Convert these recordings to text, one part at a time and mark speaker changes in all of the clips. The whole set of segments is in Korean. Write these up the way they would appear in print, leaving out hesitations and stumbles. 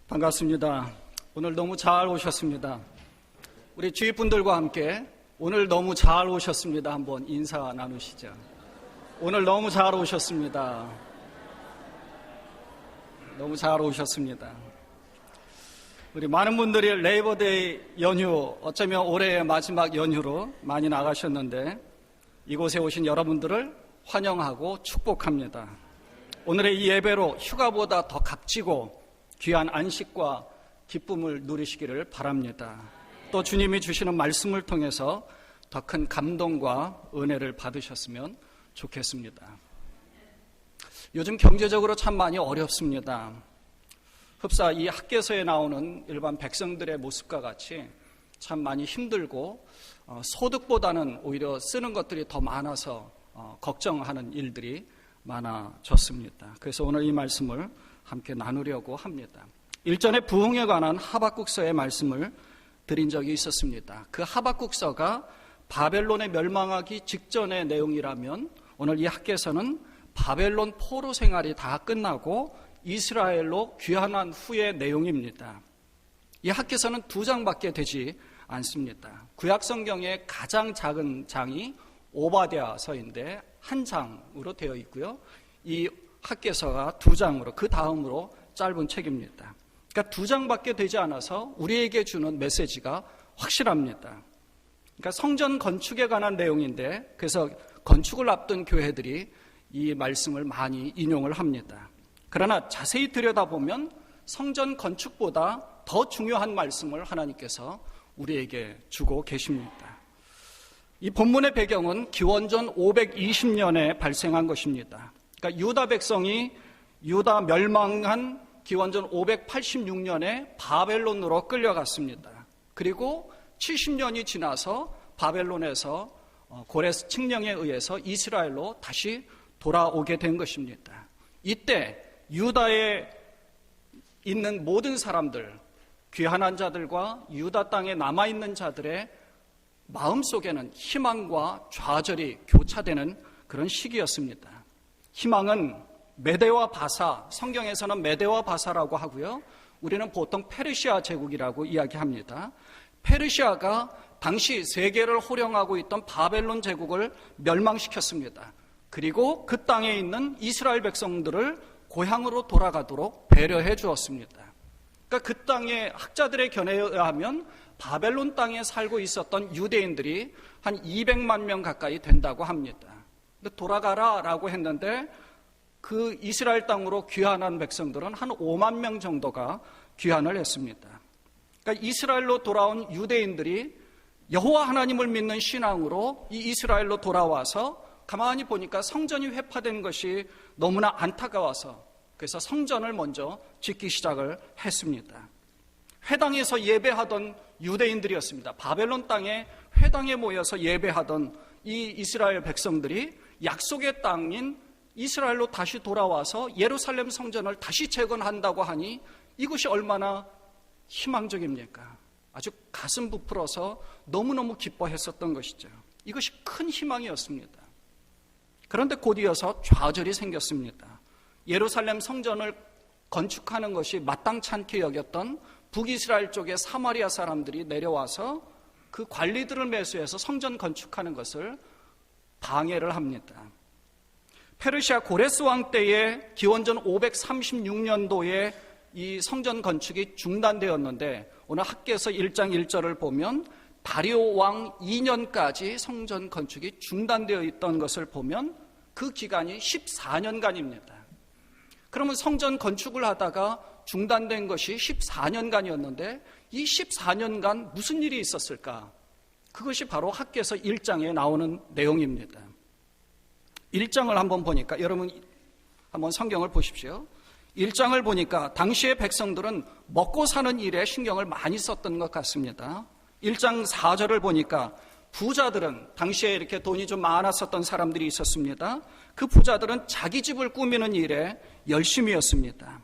Speaker 1: 반갑습니다. 오늘 너무 잘 오셨습니다. 우리 주위 분들과 함께 오늘 너무 잘 오셨습니다. 한번 인사 나누시죠. 오늘 너무 잘 오셨습니다. 너무 잘 오셨습니다. 우리 많은 분들이 레이버데이 연휴, 어쩌면 올해의 마지막 연휴로 많이 나가셨는데 이곳에 오신 여러분들을 환영하고 축복합니다. 오늘의 이 예배로 휴가보다 더 값지고 귀한 안식과 기쁨을 누리시기를 바랍니다. 또 주님이 주시는 말씀을 통해서 더 큰 감동과 은혜를 받으셨으면 좋겠습니다. 요즘 경제적으로 참 많이 어렵습니다. 흡사 이 학개서에 나오는 일반 백성들의 모습과 같이 참 많이 힘들고 소득보다는 오히려 쓰는 것들이 더 많아서 걱정하는 일들이 많아졌습니다. 그래서 오늘 이 말씀을 함께 나누려고 합니다. 일전에 부흥에 관한 하박국서의 말씀을 드린 적이 있었습니다. 그 하박국서가 바벨론에 멸망하기 직전의 내용이라면 오늘 이 학개서는 바벨론 포로 생활이 다 끝나고 이스라엘로 귀환한 후의 내용입니다. 이 학개서는 2장밖에 되지 않습니다. 구약성경의 가장 작은 장이 오바댜서인데 한 장으로 되어 있고요. 이 학개서가 2장으로 그 다음으로 짧은 책입니다. 그러니까 2장밖에 되지 않아서 우리에게 주는 메시지가 확실합니다. 그러니까 성전 건축에 관한 내용인데 그래서 건축을 앞둔 교회들이 이 말씀을 많이 인용을 합니다. 그러나 자세히 들여다보면 성전 건축보다 더 중요한 말씀을 하나님께서 우리에게 주고 계십니다. 이 본문의 배경은 기원전 520년에 발생한 것입니다. 그러니까 유다 백성이 유다 멸망한 기원전 586년에 바벨론으로 끌려갔습니다. 그리고 70년이 지나서 바벨론에서 고레스 칙령에 의해서 이스라엘로 다시 돌아오게 된 것입니다. 이때 유다에 있는 모든 사람들, 귀환한 자들과 유다 땅에 남아있는 자들의 마음속에는 희망과 좌절이 교차되는 그런 시기였습니다. 희망은 메대와 바사, 성경에서는 메대와 바사라고 하고요. 우리는 보통 페르시아 제국이라고 이야기합니다. 페르시아가 당시 세계를 호령하고 있던 바벨론 제국을 멸망시켰습니다. 그리고 그 땅에 있는 이스라엘 백성들을 고향으로 돌아가도록 배려해 주었습니다. 그러니까 그 땅의 학자들의 견해에 의하면 바벨론 땅에 살고 있었던 유대인들이 한 200만 명 가까이 된다고 합니다. 근데 돌아가라라고 했는데 그 이스라엘 땅으로 귀환한 백성들은 한 5만 명 정도가 귀환을 했습니다. 그러니까 이스라엘로 돌아온 유대인들이 여호와 하나님을 믿는 신앙으로 이 이스라엘로 돌아와서 가만히 보니까 성전이 회파된 것이 너무나 안타까워서 그래서 성전을 먼저 짓기 시작을 했습니다. 회당에서 예배하던 유대인들이었습니다. 바벨론 땅에 회당에 모여서 예배하던 이 이스라엘 백성들이 약속의 땅인 이스라엘로 다시 돌아와서 예루살렘 성전을 다시 재건한다고 하니 이것이 얼마나 희망적입니까? 아주 가슴 부풀어서 너무너무 기뻐했었던 것이죠. 이것이 큰 희망이었습니다. 그런데 곧 이어서 좌절이 생겼습니다. 예루살렘 성전을 건축하는 것이 마땅치 않게 여겼던 북이스라엘 쪽의 사마리아 사람들이 내려와서 그 관리들을 매수해서 성전 건축하는 것을 방해를 합니다. 페르시아 고레스 왕 때에 기원전 536년도에 이 성전 건축이 중단되었는데 오늘 학개서 1장 1절을 보면 다리오 왕 2년까지 성전 건축이 중단되어 있던 것을 보면 그 기간이 14년간입니다. 그러면 성전 건축을 하다가 중단된 것이 14년간이었는데 이 14년간 무슨 일이 있었을까? 그것이 바로 학개서 1장에 나오는 내용입니다. 1장을 한번 보니까 여러분 한번 성경을 보십시오. 1장을 보니까 당시의 백성들은 먹고 사는 일에 신경을 많이 썼던 것 같습니다. 1장 4절을 보니까 부자들은 당시에 이렇게 돈이 좀 많았었던 사람들이 있었습니다. 그 부자들은 자기 집을 꾸미는 일에 열심이었습니다.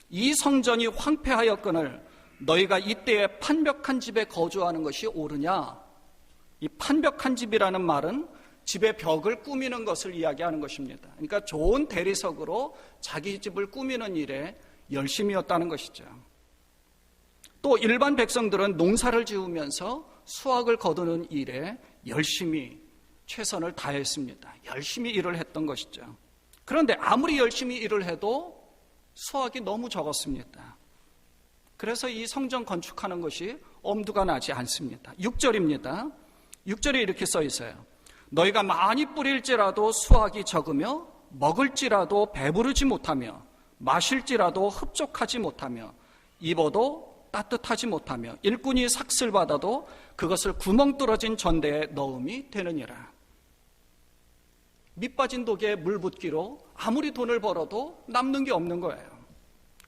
Speaker 1: 이 성전이 황폐하였거늘 너희가 이때에 판벽한 집에 거주하는 것이 옳으냐? 이 판벽한 집이라는 말은 집의 벽을 꾸미는 것을 이야기하는 것입니다. 그러니까 좋은 대리석으로 자기 집을 꾸미는 일에 열심이었다는 것이죠. 또 일반 백성들은 농사를 지으면서 수확을 거두는 일에 열심히 최선을 다했습니다. 열심히 일을 했던 것이죠. 그런데 아무리 열심히 일을 해도 수확이 너무 적었습니다. 그래서 이 성전 건축하는 것이 엄두가 나지 않습니다. 6절입니다. 6절에 이렇게 써 있어요. 너희가 많이 뿌릴지라도 수확이 적으며 먹을지라도 배부르지 못하며 마실지라도 흡족하지 못하며 입어도 따뜻하지 못하며 일꾼이 삭슬 받아도 그것을 구멍 뚫어진 전대에 넣음이 되느니라. 밑 빠진 독에 물 붓기로 아무리 돈을 벌어도 남는 게 없는 거예요.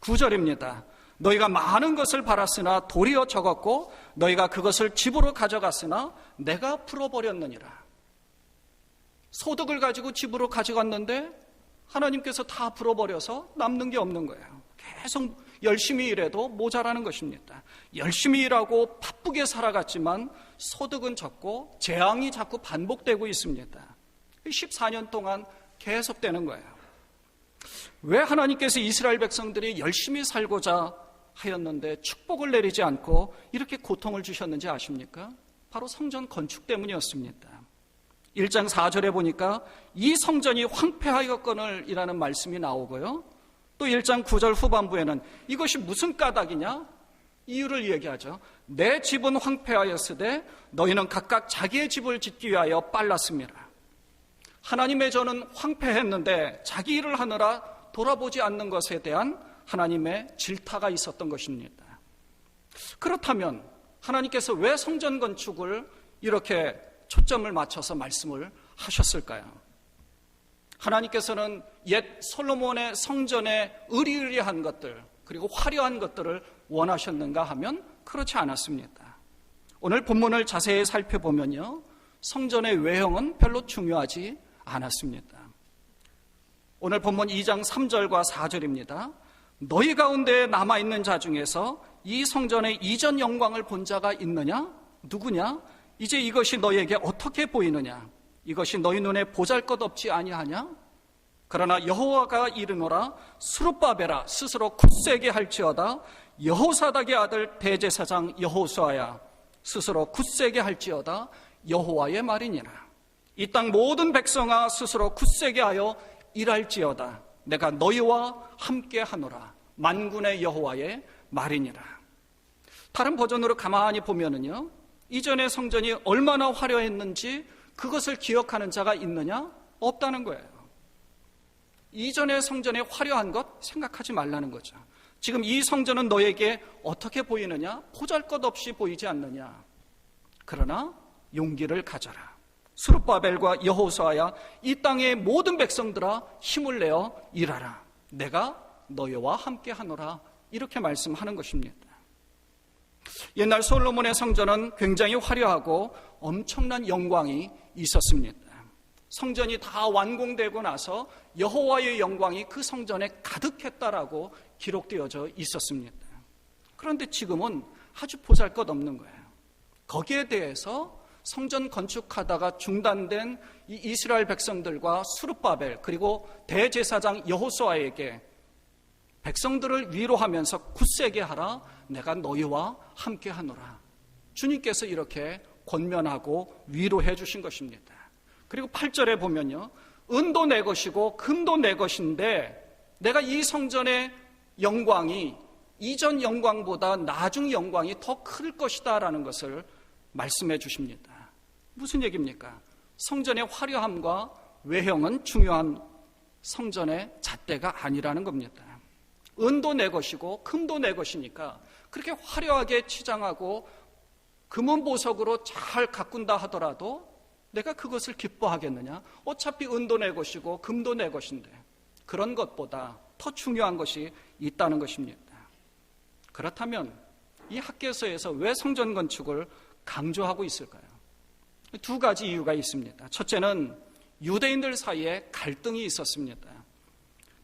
Speaker 1: 9절입니다. 너희가 많은 것을 팔았으나 도리어 적었고 너희가 그것을 집으로 가져갔으나 내가 풀어버렸느니라. 소득을 가지고 집으로 가져갔는데 하나님께서 다 풀어버려서 남는 게 없는 거예요. 계속 열심히 일해도 모자라는 것입니다. 열심히 일하고 바쁘게 살아갔지만 소득은 적고 재앙이 자꾸 반복되고 있습니다. 14년 동안 계속되는 거예요. 왜 하나님께서 이스라엘 백성들이 열심히 살고자 하였는데 축복을 내리지 않고 이렇게 고통을 주셨는지 아십니까? 바로 성전 건축 때문이었습니다. 1장 4절에 보니까 이 성전이 황폐하였거늘이라는 말씀이 나오고요. 또 1장 9절 후반부에는 이것이 무슨 까닭이냐? 이유를 얘기하죠. 내 집은 황폐하였으되 너희는 각각 자기의 집을 짓기 위하여 빨랐습니다. 하나님의 전은 황폐했는데 자기 일을 하느라 돌아보지 않는 것에 대한 하나님의 질타가 있었던 것입니다. 그렇다면 하나님께서 왜 성전 건축을 이렇게 초점을 맞춰서 말씀을 하셨을까요? 하나님께서는 옛 솔로몬의 성전의 의리의리한 것들 그리고 화려한 것들을 원하셨는가 하면 그렇지 않았습니다. 오늘 본문을 자세히 살펴보면요, 성전의 외형은 별로 중요하지 않았습니다. 오늘 본문 2장 3절과 4절입니다. 너희 가운데 남아있는 자 중에서 이 성전의 이전 영광을 본 자가 있느냐? 누구냐? 이제 이것이 너희에게 어떻게 보이느냐? 이것이 너희 눈에 보잘것없지 아니하냐? 그러나 여호와가 이르노라 스룹바벨아 스스로 굳세게 할지어다 여호사닥의 아들 대제사장 여호수아야 스스로 굳세게 할지어다 여호와의 말이니라. 이 땅 모든 백성아 스스로 굳세게 하여 일할지어다 내가 너희와 함께 하노라 만군의 여호와의 말이니라. 다른 버전으로 가만히 보면은요, 이전의 성전이 얼마나 화려했는지 그것을 기억하는 자가 있느냐? 없다는 거예요. 이전의 성전의 화려한 것 생각하지 말라는 거죠. 지금 이 성전은 너에게 어떻게 보이느냐? 보잘것없이 보이지 않느냐? 그러나 용기를 가져라. 스룹바벨과 여호수아야 이 땅의 모든 백성들아 힘을 내어 일하라. 내가 너희와 함께 하노라. 이렇게 말씀하는 것입니다. 옛날 솔로몬의 성전은 굉장히 화려하고 엄청난 영광이 있었습니다. 성전이 다 완공되고 나서 여호와의 영광이 그 성전에 가득했다라고 기록되어져 있었습니다. 그런데 지금은 아주 보잘것없는 거예요. 거기에 대해서 성전 건축하다가 중단된 이 이스라엘 백성들과 스룹바벨 그리고 대제사장 여호수아에게 백성들을 위로하면서 굳세게 하라. 내가 너희와 함께 하노라. 주님께서 이렇게 권면하고 위로해 주신 것입니다. 그리고 8절에 보면요, 은도 내 것이고 금도 내 것인데 내가 이 성전의 영광이 이전 영광보다 나중 영광이 더 클 것이다 라는 것을 말씀해 주십니다. 무슨 얘기입니까? 성전의 화려함과 외형은 중요한 성전의 잣대가 아니라는 겁니다. 은도 내 것이고 금도 내 것이니까 그렇게 화려하게 치장하고 금은 보석으로 잘 가꾼다 하더라도 내가 그것을 기뻐하겠느냐? 어차피 은도 내 것이고 금도 내 것인데 그런 것보다 더 중요한 것이 있다는 것입니다. 그렇다면 이 학개서에서 왜 성전 건축을 강조하고 있을까요? 두 가지 이유가 있습니다. 첫째는 유대인들 사이에 갈등이 있었습니다.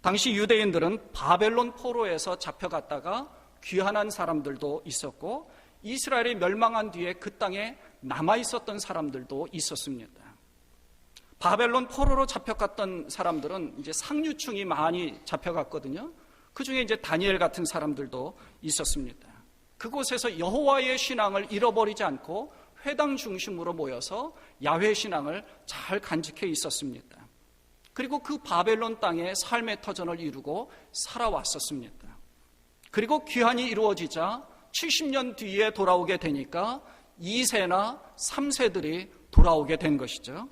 Speaker 1: 당시 유대인들은 바벨론 포로에서 잡혀갔다가 귀환한 사람들도 있었고 이스라엘이 멸망한 뒤에 그 땅에 남아있었던 사람들도 있었습니다. 바벨론 포로로 잡혀갔던 사람들은 이제 상류층이 많이 잡혀갔거든요. 그 중에 이제 다니엘 같은 사람들도 있었습니다. 그곳에서 여호와의 신앙을 잃어버리지 않고 회당 중심으로 모여서 야훼 신앙을 잘 간직해 있었습니다. 그리고 그 바벨론 땅에 삶의 터전을 이루고 살아왔었습니다. 그리고 귀환이 이루어지자 70년 뒤에 돌아오게 되니까 2세나 3세들이 돌아오게 된 것이죠.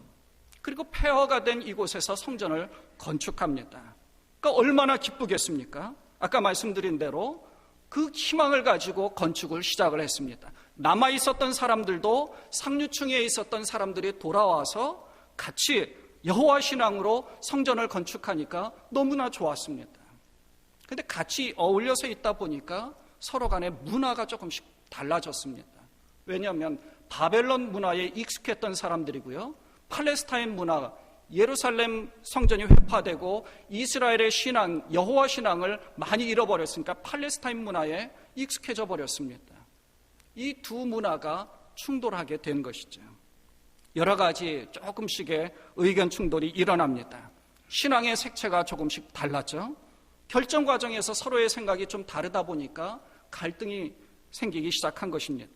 Speaker 1: 그리고 폐허가 된 이곳에서 성전을 건축합니다. 그러니까 얼마나 기쁘겠습니까? 아까 말씀드린 대로 그 희망을 가지고 건축을 시작을 했습니다. 남아있었던 사람들도 상류층에 있었던 사람들이 돌아와서 같이 여호와 신앙으로 성전을 건축하니까 너무나 좋았습니다. 그런데 같이 어울려서 있다 보니까 서로 간의 문화가 조금씩 달라졌습니다. 왜냐하면 바벨론 문화에 익숙했던 사람들이고요, 팔레스타인 문화, 예루살렘 성전이 회파되고 이스라엘의 신앙, 여호와 신앙을 많이 잃어버렸으니까 팔레스타인 문화에 익숙해져 버렸습니다. 이 두 문화가 충돌하게 된 것이죠. 여러 가지 조금씩의 의견 충돌이 일어납니다. 신앙의 색채가 조금씩 달랐죠. 결정 과정에서 서로의 생각이 좀 다르다 보니까 갈등이 생기기 시작한 것입니다.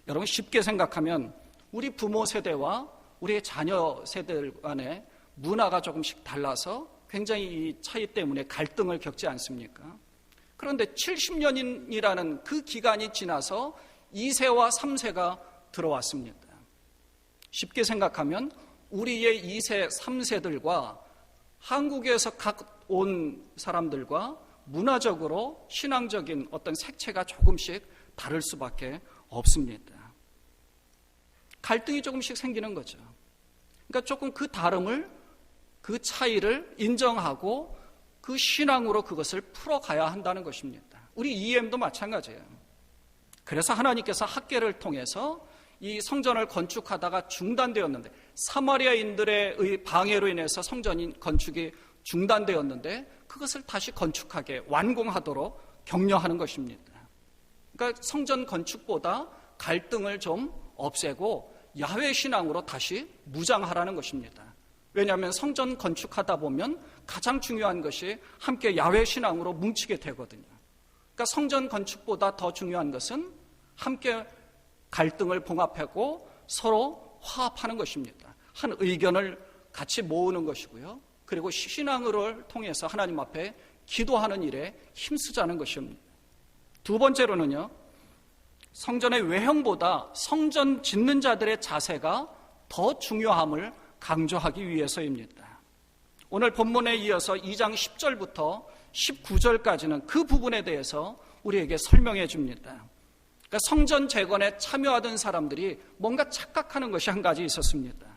Speaker 1: 여러분, 쉽게 생각하면 우리 부모 세대와 우리의 자녀 세대들 간의 문화가 조금씩 달라서 굉장히 이 차이 때문에 갈등을 겪지 않습니까? 그런데 70년이라는 그 기간이 지나서 2세와 3세가 들어왔습니다. 쉽게 생각하면 우리의 2세, 3세들과 한국에서 각 온 사람들과 문화적으로 신앙적인 어떤 색채가 조금씩 다를 수밖에 없습니다. 갈등이 조금씩 생기는 거죠. 그러니까 조금 그 다름을, 그 차이를 인정하고 그 신앙으로 그것을 풀어가야 한다는 것입니다. 우리 EM도 마찬가지예요. 그래서 하나님께서 학계를 통해서 이 성전을 건축하다가 중단되었는데, 사마리아인들의 방해로 인해서 성전 건축이 중단되었는데 그것을 다시 건축하게, 완공하도록 격려하는 것입니다. 그러니까 성전 건축보다 갈등을 좀 없애고 야훼 신앙으로 다시 무장하라는 것입니다. 왜냐하면 성전 건축하다 보면 가장 중요한 것이 함께 야훼 신앙으로 뭉치게 되거든요. 그러니까 성전 건축보다 더 중요한 것은 함께 갈등을 봉합하고 서로 화합하는 것입니다. 한 의견을 같이 모으는 것이고요. 그리고 신앙을 통해서 하나님 앞에 기도하는 일에 힘쓰자는 것입니다. 두 번째로는요, 성전의 외형보다 성전 짓는 자들의 자세가 더 중요함을 강조하기 위해서입니다. 오늘 본문에 이어서 2장 10절부터 19절까지는 그 부분에 대해서 우리에게 설명해 줍니다. 그러니까 성전 재건에 참여하던 사람들이 뭔가 착각하는 것이 한 가지 있었습니다.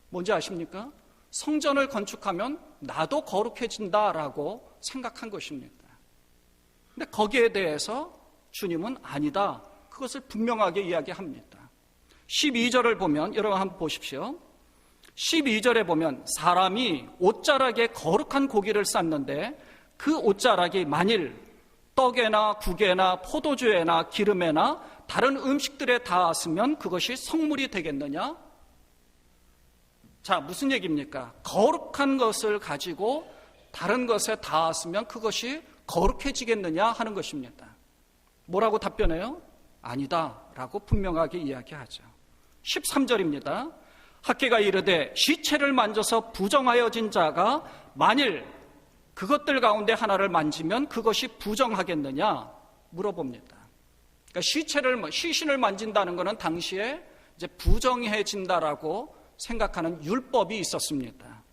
Speaker 1: 뭔지 아십니까? 성전을 건축하면 나도 거룩해진다라고 생각한 것입니다. 근데 거기에 대해서 주님은 아니다, 그것을 분명하게 이야기합니다. 12절을 보면, 여러분 한번 보십시오. 12절에 보면 사람이 옷자락에 거룩한 고기를 쌌는데 그 옷자락이 만일 떡에나 국에나 포도주에나 기름에나 다른 음식들에 닿았으면 그것이 성물이 되겠느냐? 자, 무슨 얘기입니까? 거룩한 것을 가지고 다른 것에 닿았으면 그것이 거룩해지겠느냐 하는 것입니다. 뭐라고 답변해요? 아니다 라고 분명하게 이야기하죠. 13절입니다. 학개가 이르되 시체를 만져서 부정하여진 자가 만일 그것들 가운데 하나를 만지면 그것이 부정하겠느냐 물어봅니다. 그러니까 시신을 만진다는 것은 당시에 이제 부정해진다라고 생각하는 율법이 있었습니다.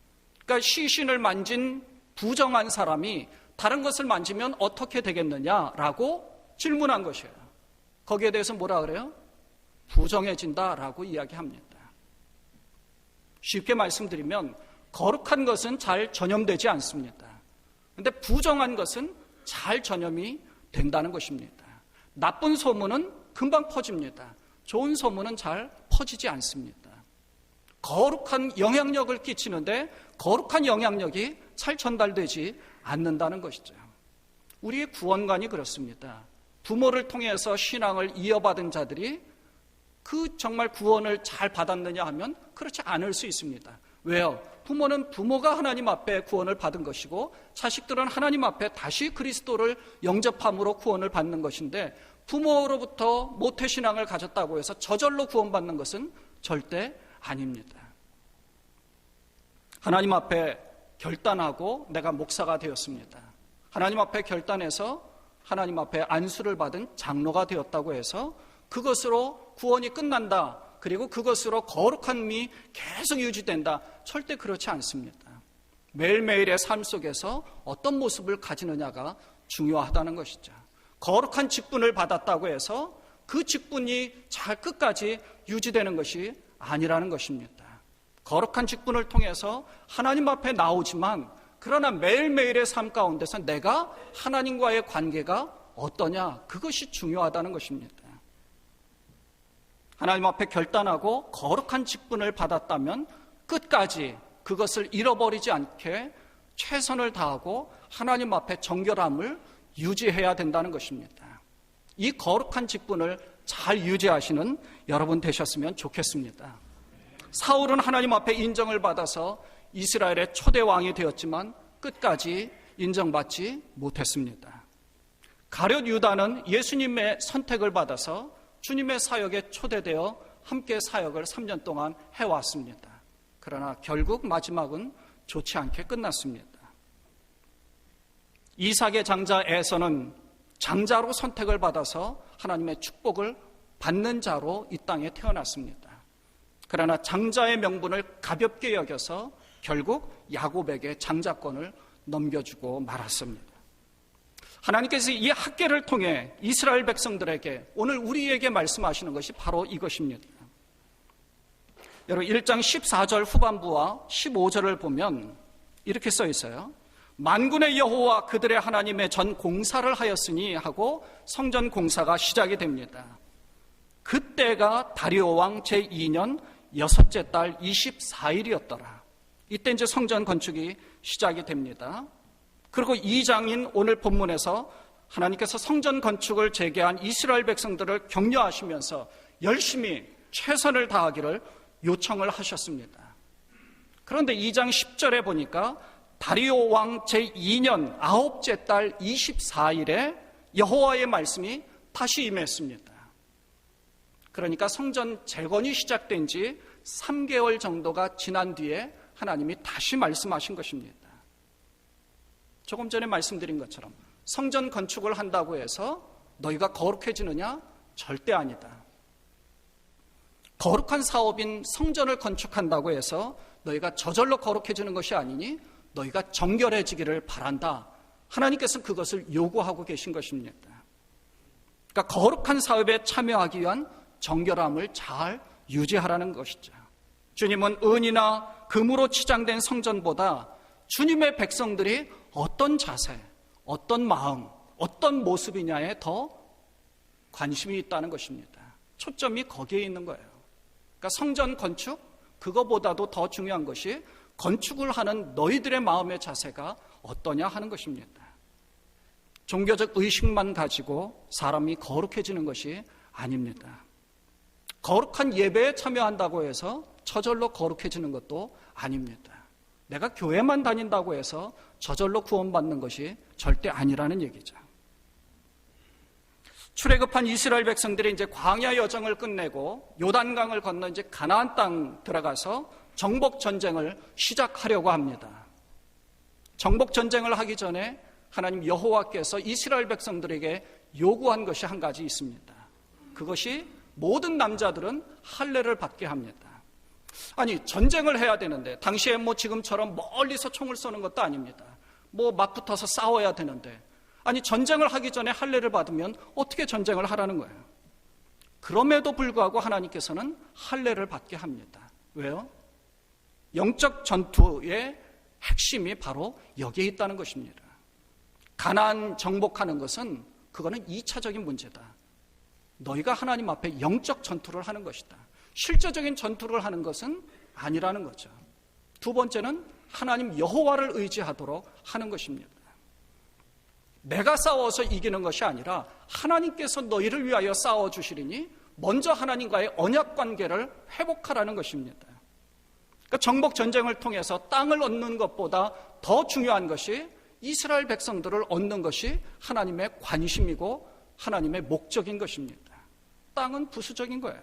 Speaker 1: 그러니까 시신을 만진 부정한 사람이 다른 것을 만지면 어떻게 되겠느냐라고 질문한 것이에요. 거기에 대해서 뭐라 그래요? 부정해진다라고 이야기합니다. 쉽게 말씀드리면 거룩한 것은 잘 전염되지 않습니다. 그런데 부정한 것은 잘 전염이 된다는 것입니다. 나쁜 소문은 금방 퍼집니다. 좋은 소문은 잘 퍼지지 않습니다. 거룩한 영향력을 끼치는데 거룩한 영향력이 잘 전달되지 않는다는 것이죠. 우리의 구원관이 그렇습니다. 부모를 통해서 신앙을 이어받은 자들이 그 정말 구원을 잘 받았느냐 하면 그렇지 않을 수 있습니다. 왜요? 부모는 부모가 하나님 앞에 구원을 받은 것이고 자식들은 하나님 앞에 다시 그리스도를 영접함으로 구원을 받는 것인데 부모로부터 모태신앙을 가졌다고 해서 저절로 구원받는 것은 절대 아닙니다. 하나님 앞에 결단하고 내가 목사가 되었습니다. 하나님 앞에 결단해서 하나님 앞에 안수를 받은 장로가 되었다고 해서 그것으로 구원이 끝난다. 그리고 그것으로 거룩한 미 계속 유지된다. 절대 그렇지 않습니다. 매일매일의 삶 속에서 어떤 모습을 가지느냐가 중요하다는 것이죠. 거룩한 직분을 받았다고 해서 그 직분이 잘 끝까지 유지되는 것이 아니라는 것입니다. 거룩한 직분을 통해서 하나님 앞에 나오지만 그러나 매일매일의 삶 가운데서 내가 하나님과의 관계가 어떠냐, 그것이 중요하다는 것입니다. 하나님 앞에 결단하고 거룩한 직분을 받았다면 끝까지 그것을 잃어버리지 않게 최선을 다하고 하나님 앞에 정결함을 유지해야 된다는 것입니다. 이 거룩한 직분을 잘 유지하시는 여러분 되셨으면 좋겠습니다. 사울은 하나님 앞에 인정을 받아서 이스라엘의 초대 왕이 되었지만 끝까지 인정받지 못했습니다. 가룟 유다는 예수님의 선택을 받아서 주님의 사역에 초대되어 함께 사역을 3년 동안 해왔습니다. 그러나 결국 마지막은 좋지 않게 끝났습니다. 이삭의 장자 에서는 장자로 선택을 받아서 하나님의 축복을 받는 자로 이 땅에 태어났습니다. 그러나 장자의 명분을 가볍게 여겨서 결국 야곱에게 장자권을 넘겨주고 말았습니다. 하나님께서 이 학계를 통해 이스라엘 백성들에게 오늘 우리에게 말씀하시는 것이 바로 이것입니다. 여러분 1장 14절 후반부와 15절을 보면 이렇게 써 있어요. 만군의 여호와 그들의 하나님의 전 공사를 하였으니 하고 성전 공사가 시작이 됩니다. 그때가 다리오 왕 제2년 여섯째 달 24일이었더라. 이때 이제 성전 건축이 시작이 됩니다. 그리고 2장인 오늘 본문에서 하나님께서 성전 건축을 재개한 이스라엘 백성들을 격려하시면서 열심히 최선을 다하기를 요청을 하셨습니다. 그런데 2장 10절에 보니까 다리오 왕 제2년 9째 달 24일에 여호와의 말씀이 다시 임했습니다. 그러니까 성전 재건이 시작된 지 3개월 정도가 지난 뒤에 하나님이 다시 말씀하신 것입니다. 조금 전에 말씀드린 것처럼 성전 건축을 한다고 해서 너희가 거룩해지느냐? 절대 아니다. 거룩한 사업인 성전을 건축한다고 해서 너희가 저절로 거룩해지는 것이 아니니 너희가 정결해지기를 바란다. 하나님께서 그것을 요구하고 계신 것입니다. 그러니까 거룩한 사업에 참여하기 위한 정결함을 잘 유지하라는 것이죠. 주님은 은이나 금으로 치장된 성전보다 주님의 백성들이 어떤 자세, 어떤 마음, 어떤 모습이냐에 더 관심이 있다는 것입니다. 초점이 거기에 있는 거예요. 그러니까 성전 건축, 그거보다도 더 중요한 것이 건축을 하는 너희들의 마음의 자세가 어떠냐 하는 것입니다. 종교적 의식만 가지고 사람이 거룩해지는 것이 아닙니다. 거룩한 예배에 참여한다고 해서 저절로 거룩해지는 것도 아닙니다. 내가 교회만 다닌다고 해서 저절로 구원받는 것이 절대 아니라는 얘기죠. 출애굽한 이스라엘 백성들이 이제 광야 여정을 끝내고 요단강을 건너 이제 가나안 땅 들어가서 정복 전쟁을 시작하려고 합니다. 정복 전쟁을 하기 전에 하나님 여호와께서 이스라엘 백성들에게 요구한 것이 한 가지 있습니다. 그것이 모든 남자들은 할례를 받게 합니다. 아니, 전쟁을 해야 되는데 당시에 뭐 지금처럼 멀리서 총을 쏘는 것도 아닙니다. 뭐 맞붙어서 싸워야 되는데, 아니 전쟁을 하기 전에 할례를 받으면 어떻게 전쟁을 하라는 거예요? 그럼에도 불구하고 하나님께서는 할례를 받게 합니다. 왜요? 영적 전투의 핵심이 바로 여기에 있다는 것입니다. 가나안 정복하는 것은 그거는 2차적인 문제다. 너희가 하나님 앞에 영적 전투를 하는 것이다. 실제적인 전투를 하는 것은 아니라는 거죠. 두 번째는 하나님 여호와를 의지하도록 하는 것입니다. 내가 싸워서 이기는 것이 아니라 하나님께서 너희를 위하여 싸워주시리니 먼저 하나님과의 언약 관계를 회복하라는 것입니다. 그러니까 정복 전쟁을 통해서 땅을 얻는 것보다 더 중요한 것이 이스라엘 백성들을 얻는 것이 하나님의 관심이고 하나님의 목적인 것입니다. 땅은 부수적인 거예요.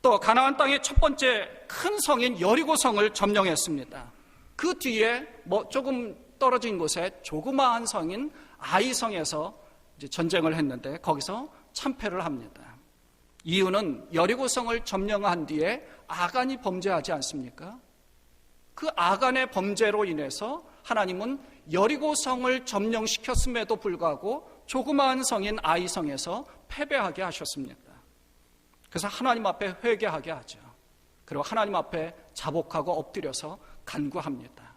Speaker 1: 또 가나안 땅의 첫 번째 큰 성인 여리고성을 점령했습니다. 그 뒤에 조금 떨어진 곳에 조그마한 성인 아이성에서 이제 전쟁을 했는데 거기서 참패를 합니다. 이유는 여리고성을 점령한 뒤에 아간이 범죄하지 않습니까? 그 아간의 범죄로 인해서 하나님은 여리고성을 점령시켰음에도 불구하고 조그마한 성인 아이성에서 패배하게 하셨습니다. 그래서 하나님 앞에 회개하게 하죠. 그리고 하나님 앞에 자복하고 엎드려서 간구합니다.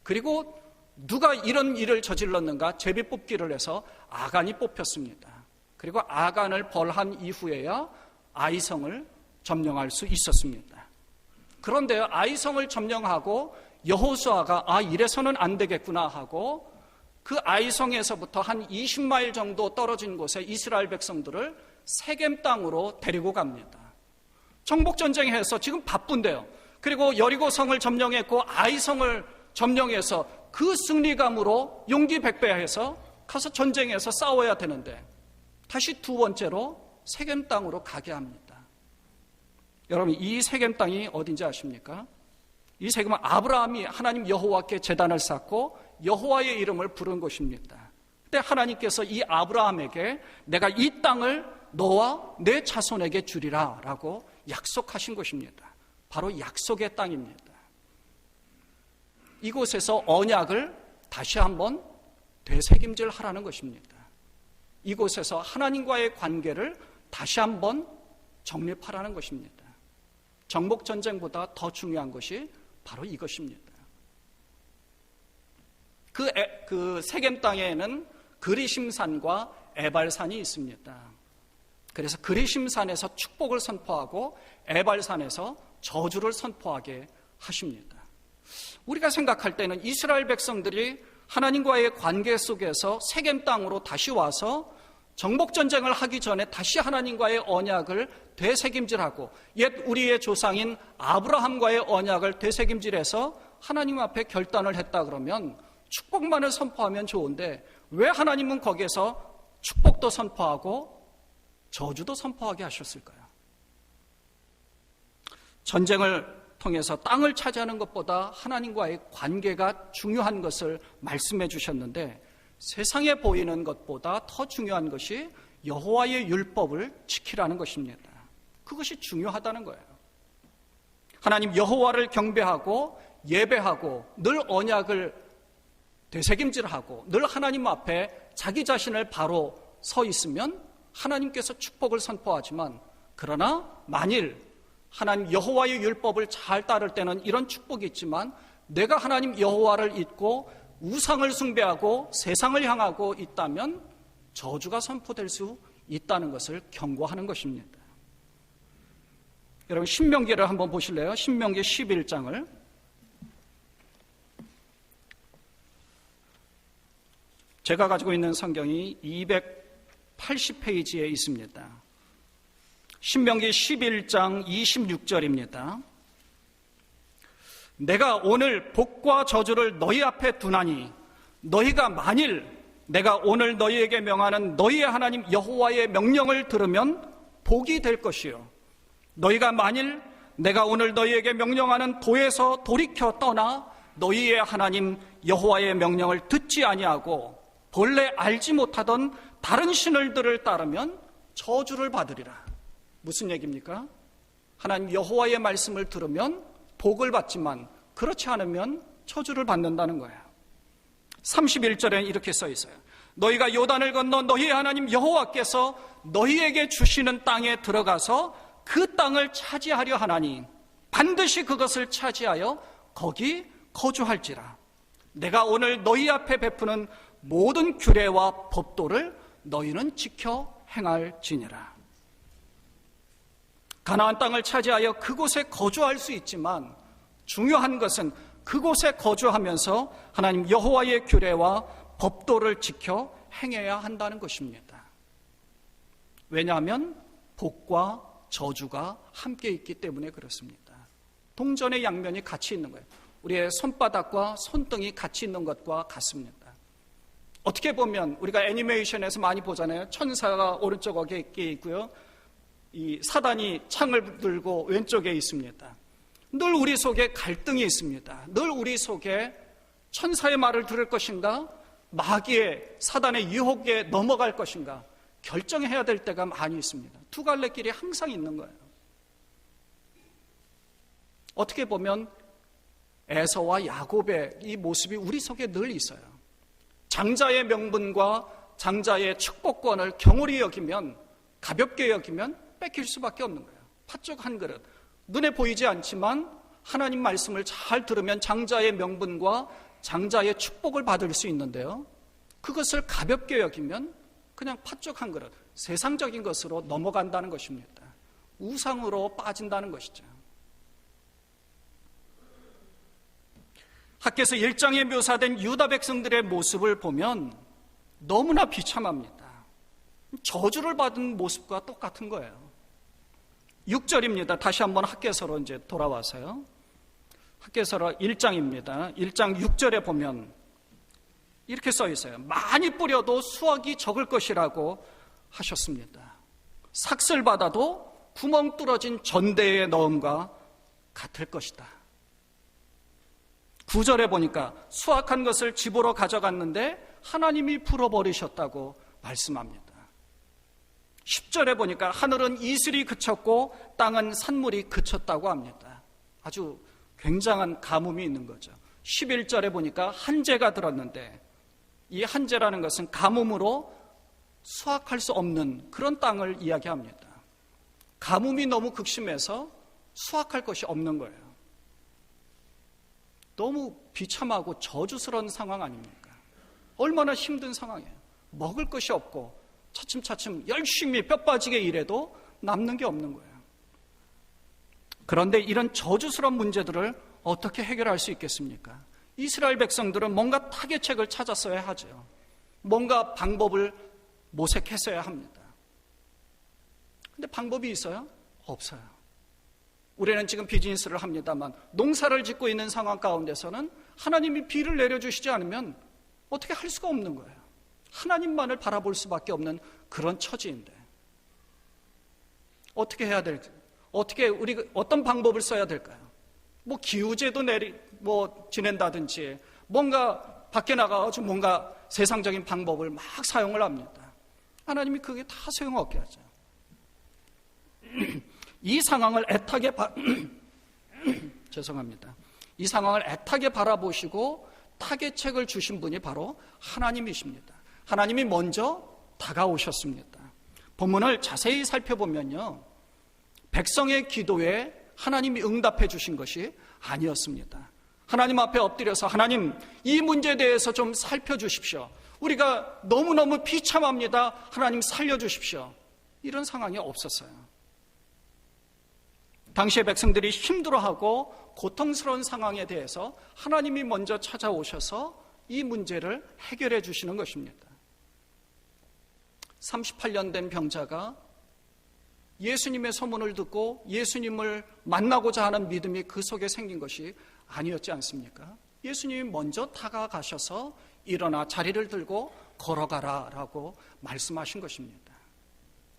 Speaker 1: 그리고 누가 이런 일을 저질렀는가 제비 뽑기를 해서 아간이 뽑혔습니다. 그리고 아간을 벌한 이후에야 아이성을 점령할 수 있었습니다. 그런데 아이성을 점령하고 여호수아가 이래서는 안 되겠구나 하고 그 아이성에서부터 한 20마일 정도 떨어진 곳에 이스라엘 백성들을 세겜 땅으로 데리고 갑니다. 정복전쟁해서 지금 바쁜데요. 그리고 여리고성을 점령했고 아이성을 점령해서 그 승리감으로 용기 백배해서 가서 전쟁에서 싸워야 되는데 다시 두 번째로 세겜 땅으로 가게 합니다. 여러분, 이 세겜 땅이 어딘지 아십니까? 이 세겜은 아브라함이 하나님 여호와께 제단을 쌓고 여호와의 이름을 부른 곳입니다. 그때 하나님께서 이 아브라함에게 내가 이 땅을 너와 내 자손에게 주리라 라고 약속하신 곳입니다. 바로 약속의 땅입니다. 이곳에서 언약을 다시 한번 되새김질 하라는 것입니다. 이곳에서 하나님과의 관계를 다시 한번 정립하라는 것입니다. 정복전쟁보다 더 중요한 것이 바로 이것입니다. 그 세겜 땅에는 그리심산과 에발산이 있습니다. 그래서 그리심산에서 축복을 선포하고 에발산에서 저주를 선포하게 하십니다. 우리가 생각할 때는 이스라엘 백성들이 하나님과의 관계 속에서 세겜 땅으로 다시 와서 정복전쟁을 하기 전에 다시 하나님과의 언약을 되새김질하고 옛 우리의 조상인 아브라함과의 언약을 되새김질해서 하나님 앞에 결단을 했다 그러면 축복만을 선포하면 좋은데 왜 하나님은 거기에서 축복도 선포하고 저주도 선포하게 하셨을까요? 전쟁을 통해서 땅을 차지하는 것보다 하나님과의 관계가 중요한 것을 말씀해 주셨는데 세상에 보이는 것보다 더 중요한 것이 여호와의 율법을 지키라는 것입니다. 그것이 중요하다는 거예요. 하나님 여호와를 경배하고 예배하고 늘 언약을 되새김질하고 늘 하나님 앞에 자기 자신을 바로 서 있으면 하나님께서 축복을 선포하지만 그러나 만일 하나님 여호와의 율법을 잘 따를 때는 이런 축복이 있지만 내가 하나님 여호와를 잊고 우상을 숭배하고 세상을 향하고 있다면 저주가 선포될 수 있다는 것을 경고하는 것입니다. 여러분 신명기를 한번 보실래요? 신명기 11장을 제가 가지고 있는 성경이 280페이지에 있습니다. 신명기 11장 26절입니다. 내가 오늘 복과 저주를 너희 앞에 두나니 너희가 만일 내가 오늘 너희에게 명하는 너희의 하나님 여호와의 명령을 들으면 복이 될 것이요 너희가 만일 내가 오늘 너희에게 명령하는 도에서 돌이켜 떠나 너희의 하나님 여호와의 명령을 듣지 아니하고 본래 알지 못하던 다른 신들을 따르면 저주를 받으리라. 무슨 얘기입니까? 하나님 여호와의 말씀을 들으면 복을 받지만 그렇지 않으면 저주를 받는다는 거예요. 31절에는 이렇게 써 있어요. 너희가 요단을 건너 너희의 하나님 여호와께서 너희에게 주시는 땅에 들어가서 그 땅을 차지하려 하나니 반드시 그것을 차지하여 거기 거주할지라. 내가 오늘 너희 앞에 베푸는 모든 규례와 법도를 너희는 지켜 행할지니라. 가나안 땅을 차지하여 그곳에 거주할 수 있지만 중요한 것은 그곳에 거주하면서 하나님 여호와의 규례와 법도를 지켜 행해야 한다는 것입니다. 왜냐하면 복과 저주가 함께 있기 때문에 그렇습니다. 동전의 양면이 같이 있는 거예요. 우리의 손바닥과 손등이 같이 있는 것과 같습니다. 어떻게 보면 우리가 애니메이션에서 많이 보잖아요. 천사가 오른쪽 어깨에 있고요. 이 사단이 창을 들고 왼쪽에 있습니다. 늘 우리 속에 갈등이 있습니다. 늘 우리 속에 천사의 말을 들을 것인가, 마귀의 사단의 유혹에 넘어갈 것인가 결정해야 될 때가 많이 있습니다. 두 갈래 길이 항상 있는 거예요. 어떻게 보면 에서와 야곱의 이 모습이 우리 속에 늘 있어요. 장자의 명분과 장자의 축복권을 경홀히 여기면, 가볍게 여기면 뺏길 수밖에 없는 거예요. 팥죽 한 그릇, 눈에 보이지 않지만 하나님 말씀을 잘 들으면 장자의 명분과 장자의 축복을 받을 수 있는데요, 그것을 가볍게 여기면 그냥 팥죽 한 그릇, 세상적인 것으로 넘어간다는 것입니다. 우상으로 빠진다는 것이죠. 학개서 1장에 묘사된 유다 백성들의 모습을 보면 너무나 비참합니다. 저주를 받은 모습과 똑같은 거예요. 6절입니다. 다시 한번 학개서로 이제 돌아와서요. 학개서로 1장입니다. 1장 6절에 보면 이렇게 써 있어요. 많이 뿌려도 수확이 적을 것이라고 하셨습니다. 삭슬 받아도 구멍 뚫어진 전대에 넣음과 같을 것이다. 9절에 보니까 수확한 것을 집으로 가져갔는데 하나님이 불어버리셨다고 말씀합니다. 10절에 보니까 하늘은 이슬이 그쳤고 땅은 산물이 그쳤다고 합니다. 아주 굉장한 가뭄이 있는 거죠. 11절에 보니까 한재가 들었는데 이 한재라는 것은 가뭄으로 수확할 수 없는 그런 땅을 이야기합니다. 가뭄이 너무 극심해서 수확할 것이 없는 거예요. 너무 비참하고 저주스러운 상황 아닙니까? 얼마나 힘든 상황이에요. 먹을 것이 없고 차츰차츰 열심히 뼈 빠지게 일해도 남는 게 없는 거예요. 그런데 이런 저주스러운 문제들을 어떻게 해결할 수 있겠습니까? 이스라엘 백성들은 뭔가 타개책을 찾았어야 하죠. 뭔가 방법을 모색했어야 합니다. 근데 방법이 있어요? 없어요. 우리는 지금 비즈니스를 합니다만 농사를 짓고 있는 상황 가운데서는 하나님이 비를 내려주시지 않으면 어떻게 할 수가 없는 거예요. 하나님만을 바라볼 수밖에 없는 그런 처지인데 어떻게 해야 될지, 어떻게 우리가 어떤 방법을 써야 될까요? 뭐 기후제도 지낸다든지 뭔가 밖에 나가서 뭔가 세상적인 방법을 막 사용을 합니다. 하나님이 그게 다 소용없게 하죠. 이 상황을 애타게 죄송합니다. 이 상황을 애타게 바라보시고 타개책을 주신 분이 바로 하나님이십니다. 하나님이 먼저 다가오셨습니다. 본문을 자세히 살펴보면요, 백성의 기도에 하나님이 응답해 주신 것이 아니었습니다. 하나님 앞에 엎드려서 하나님, 이 문제에 대해서 좀 살펴주십시오. 우리가 너무너무 비참합니다. 하나님 살려주십시오. 이런 상황이 없었어요. 당시의 백성들이 힘들어하고 고통스러운 상황에 대해서 하나님이 먼저 찾아오셔서 이 문제를 해결해 주시는 것입니다. 38년 된 병자가 예수님의 소문을 듣고 예수님을 만나고자 하는 믿음이 그 속에 생긴 것이 아니었지 않습니까? 예수님이 먼저 다가가셔서 일어나 자리를 들고 걸어가라 라고 말씀하신 것입니다.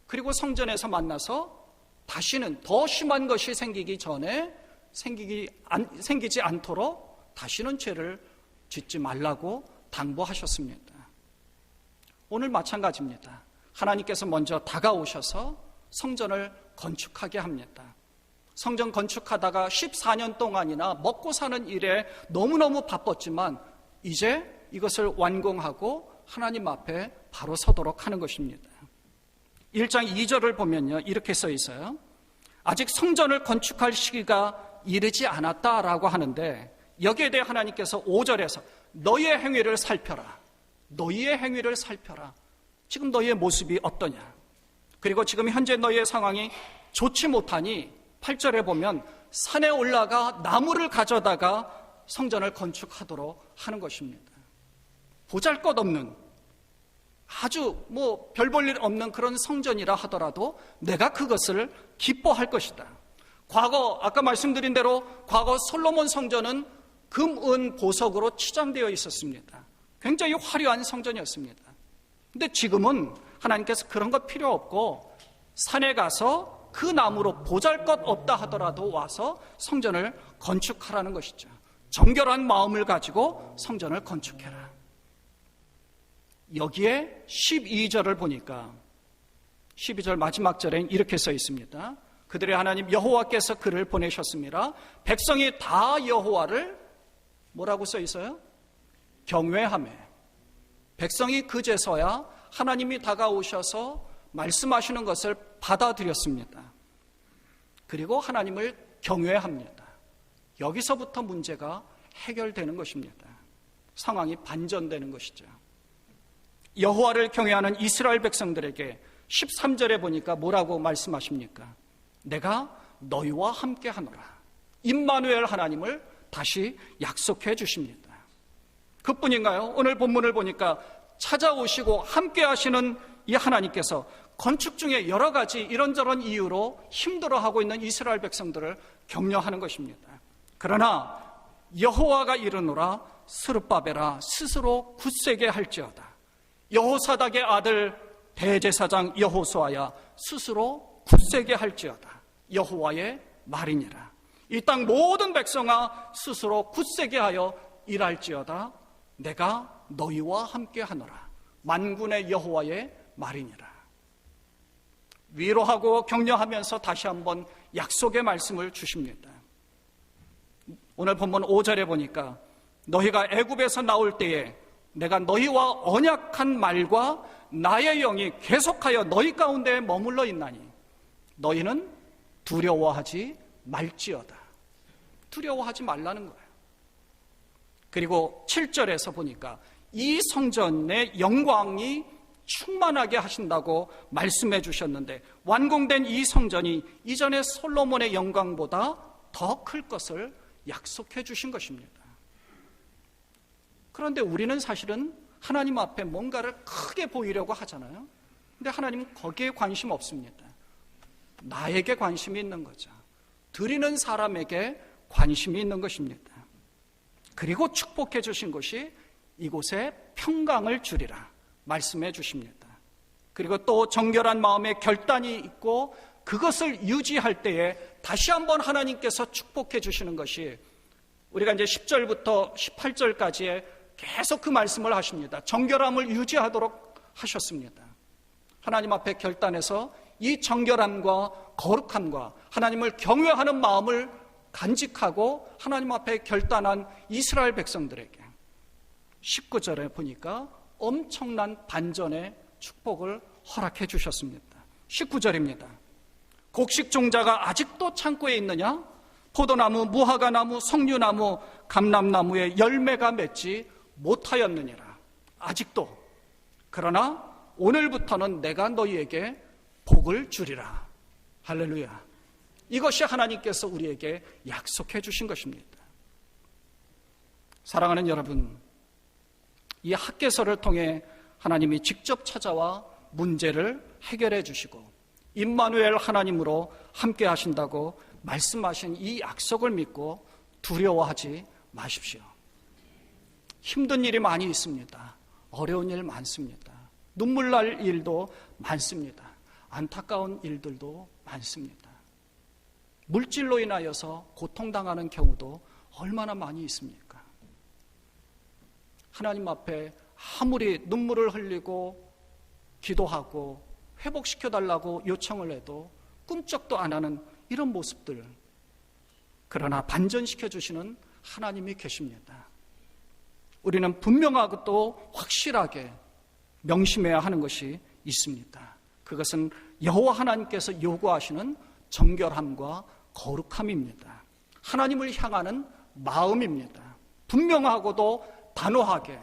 Speaker 1: 그리고 성전에서 만나서 다시는 더 심한 것이 생기기 전에 생기지 않도록 다시는 죄를 짓지 말라고 당부하셨습니다. 오늘 마찬가지입니다. 하나님께서 먼저 다가오셔서 성전을 건축하게 합니다. 성전 건축하다가 14년 동안이나 먹고 사는 일에 너무너무 바빴지만 이제 이것을 완공하고 하나님 앞에 바로 서도록 하는 것입니다. 1장 2절을 보면요, 이렇게 써 있어요. 아직 성전을 건축할 시기가 이르지 않았다라고 하는데 여기에 대해 하나님께서 5절에서 너희의 행위를 살펴라. 너희의 행위를 살펴라. 지금 너희의 모습이 어떠냐? 그리고 지금 현재 너희의 상황이 좋지 못하니 8절에 보면 산에 올라가 나무를 가져다가 성전을 건축하도록 하는 것입니다. 보잘것없는 아주 별 볼 일 없는 그런 성전이라 하더라도 내가 그것을 기뻐할 것이다. 과거 아까 말씀드린 대로 과거 솔로몬 성전은 금, 은, 보석으로 치장되어 있었습니다. 굉장히 화려한 성전이었습니다. 근데 지금은 하나님께서 그런 거 필요 없고 산에 가서 그 나무로 보잘것없다 하더라도 와서 성전을 건축하라는 것이죠. 정결한 마음을 가지고 성전을 건축해라. 여기에 12절을 보니까 12절 마지막 절엔 이렇게 써 있습니다. 그들의 하나님 여호와께서 그를 보내셨습니다. 백성이 다 여호와를 뭐라고 써 있어요? 경외하며. 백성이 그제서야 하나님이 다가오셔서 말씀하시는 것을 받아들였습니다. 그리고 하나님을 경외합니다. 여기서부터 문제가 해결되는 것입니다. 상황이 반전되는 것이죠. 여호와를 경외하는 이스라엘 백성들에게 13절에 보니까 뭐라고 말씀하십니까? 내가 너희와 함께 하노라. 임마누엘 하나님을 다시 약속해 주십니다. 그뿐인가요? 오늘 본문을 보니까 찾아오시고 함께 하시는 이 하나님께서 건축 중에 여러 가지 이런저런 이유로 힘들어하고 있는 이스라엘 백성들을 격려하는 것입니다. 그러나 여호와가 이르노라 스룹바벨아 스스로 굳세게 할지어다. 여호사닥의 아들 대제사장 여호수아야 스스로 굳세게 할지어다. 여호와의 말이니라. 이 땅 모든 백성아 스스로 굳세게 하여 일할지어다. 내가 너희와 함께 하노라. 만군의 여호와의 말이니라. 위로하고 격려하면서 다시 한번 약속의 말씀을 주십니다. 오늘 본문 5절에 보니까 너희가 애굽에서 나올 때에 내가 너희와 언약한 말과 나의 영이 계속하여 너희 가운데 머물러 있나니 너희는 두려워하지 말지어다. 두려워하지 말라는 거예요. 그리고 7절에서 보니까 이 성전의 영광이 충만하게 하신다고 말씀해 주셨는데 완공된 이 성전이 이전의 솔로몬의 영광보다 더 클 것을 약속해 주신 것입니다. 그런데 우리는 사실은 하나님 앞에 뭔가를 크게 보이려고 하잖아요. 근데 하나님은 거기에 관심 없습니다. 나에게 관심이 있는 거죠. 드리는 사람에게 관심이 있는 것입니다. 그리고 축복해 주신 것이 이곳에 평강을 주리라 말씀해 주십니다. 그리고 또 정결한 마음의 결단이 있고 그것을 유지할 때에 다시 한번 하나님께서 축복해 주시는 것이 우리가 이제 10절부터 18절까지의 계속 그 말씀을 하십니다. 정결함을 유지하도록 하셨습니다. 하나님 앞에 결단해서 이 정결함과 거룩함과 하나님을 경외하는 마음을 간직하고 하나님 앞에 결단한 이스라엘 백성들에게 19절에 보니까 엄청난 반전의 축복을 허락해 주셨습니다. 19절입니다. 곡식 종자가 아직도 창고에 있느냐? 포도나무, 무화과나무, 석류나무, 감람나무에 열매가 맺지 못하였느니라. 아직도. 그러나 오늘부터는 내가 너희에게 복을 주리라. 할렐루야. 이것이 하나님께서 우리에게 약속해 주신 것입니다. 사랑하는 여러분, 이 학개서를 통해 하나님이 직접 찾아와 문제를 해결해 주시고 임마누엘 하나님으로 함께 하신다고 말씀하신 이 약속을 믿고 두려워하지 마십시오. 힘든 일이 많이 있습니다. 어려운 일 많습니다. 눈물 날 일도 많습니다. 안타까운 일들도 많습니다. 물질로 인하여서 고통당하는 경우도 얼마나 많이 있습니까? 하나님 앞에 아무리 눈물을 흘리고 기도하고 회복시켜달라고 요청을 해도 꿈쩍도 안 하는 이런 모습들, 그러나 반전시켜 주시는 하나님이 계십니다. 우리는 분명하고 또 확실하게 명심해야 하는 것이 있습니다. 그것은 여호와 하나님께서 요구하시는 정결함과 거룩함입니다. 하나님을 향하는 마음입니다. 분명하고도 단호하게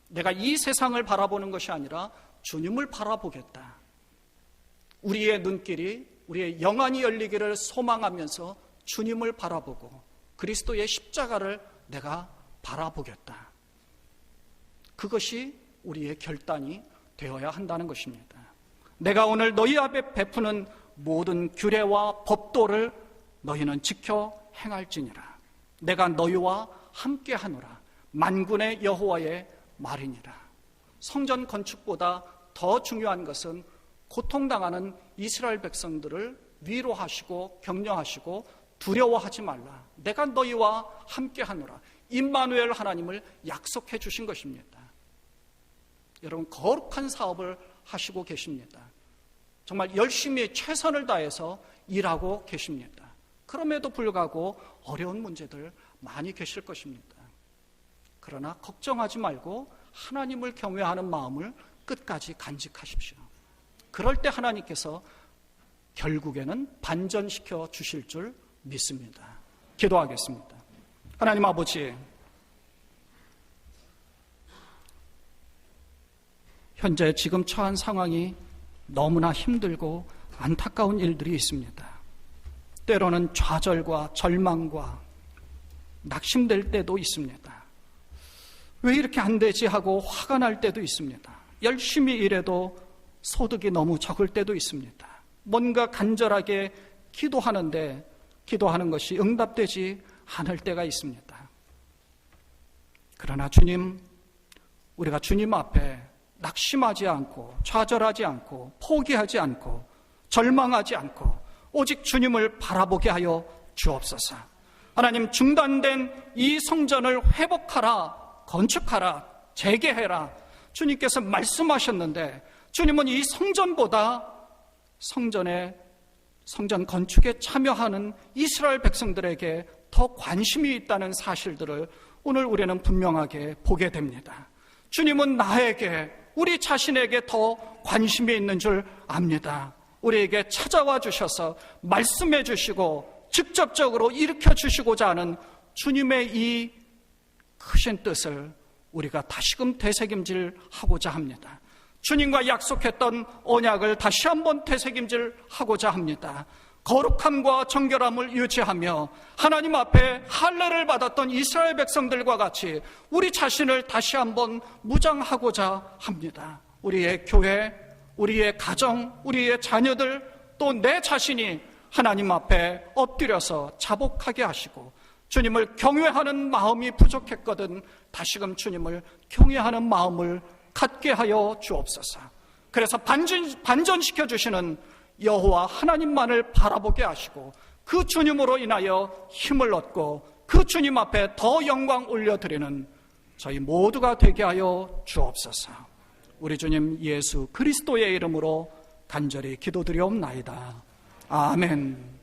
Speaker 1: 내가 이 세상을 바라보는 것이 아니라 주님을 바라보겠다. 우리의 눈길이 우리의 영안이 열리기를 소망하면서 주님을 바라보고 그리스도의 십자가를 내가 바라보겠다. 그것이 우리의 결단이 되어야 한다는 것입니다. 내가 오늘 너희 앞에 베푸는 모든 규례와 법도를 너희는 지켜 행할지니라. 내가 너희와 함께하노라. 만군의 여호와의 말이니라. 성전 건축보다 더 중요한 것은 고통당하는 이스라엘 백성들을 위로하시고 격려하시고 두려워하지 말라. 내가 너희와 함께하노라. 임마누엘 하나님을 약속해 주신 것입니다. 여러분, 거룩한 사업을 하시고 계십니다. 정말 열심히 최선을 다해서 일하고 계십니다. 그럼에도 불구하고 어려운 문제들 많이 계실 것입니다. 그러나 걱정하지 말고 하나님을 경외하는 마음을 끝까지 간직하십시오. 그럴 때 하나님께서 결국에는 반전시켜 주실 줄 믿습니다. 기도하겠습니다. 하나님 아버지, 현재 지금 처한 상황이 너무나 힘들고 안타까운 일들이 있습니다. 때로는 좌절과 절망과 낙심될 때도 있습니다. 왜 이렇게 안 되지 하고 화가 날 때도 있습니다. 열심히 일해도 소득이 너무 적을 때도 있습니다. 뭔가 간절하게 기도하는데 기도하는 것이 응답되지 않을 때가 있습니다. 그러나 주님, 우리가 주님 앞에 낙심하지 않고 좌절하지 않고 포기하지 않고 절망하지 않고 오직 주님을 바라보게 하여 주옵소서. 하나님, 중단된 이 성전을 회복하라, 건축하라, 재개해라. 주님께서 말씀하셨는데 주님은 이 성전보다 성전 건축에 참여하는 이스라엘 백성들에게 더 관심이 있다는 사실들을 오늘 우리는 분명하게 보게 됩니다. 주님은 나에게, 우리 자신에게 더 관심이 있는 줄 압니다. 우리에게 찾아와 주셔서 말씀해 주시고 직접적으로 일으켜 주시고자 하는 주님의 이 크신 뜻을 우리가 다시금 되새김질하고자 합니다. 주님과 약속했던 언약을 다시 한번 되새김질하고자 합니다. 거룩함과 정결함을 유지하며 하나님 앞에 할례를 받았던 이스라엘 백성들과 같이 우리 자신을 다시 한번 무장하고자 합니다. 우리의 교회, 우리의 가정, 우리의 자녀들, 또 내 자신이 하나님 앞에 엎드려서 자복하게 하시고 주님을 경외하는 마음이 부족했거든 다시금 주님을 경외하는 마음을 갖게 하여 주옵소서. 그래서 반전시켜 주시는 여호와 하나님만을 바라보게 하시고 그 주님으로 인하여 힘을 얻고 그 주님 앞에 더 영광 올려드리는 저희 모두가 되게 하여 주옵소서. 우리 주님 예수 그리스도의 이름으로 간절히 기도드리옵나이다. 아멘.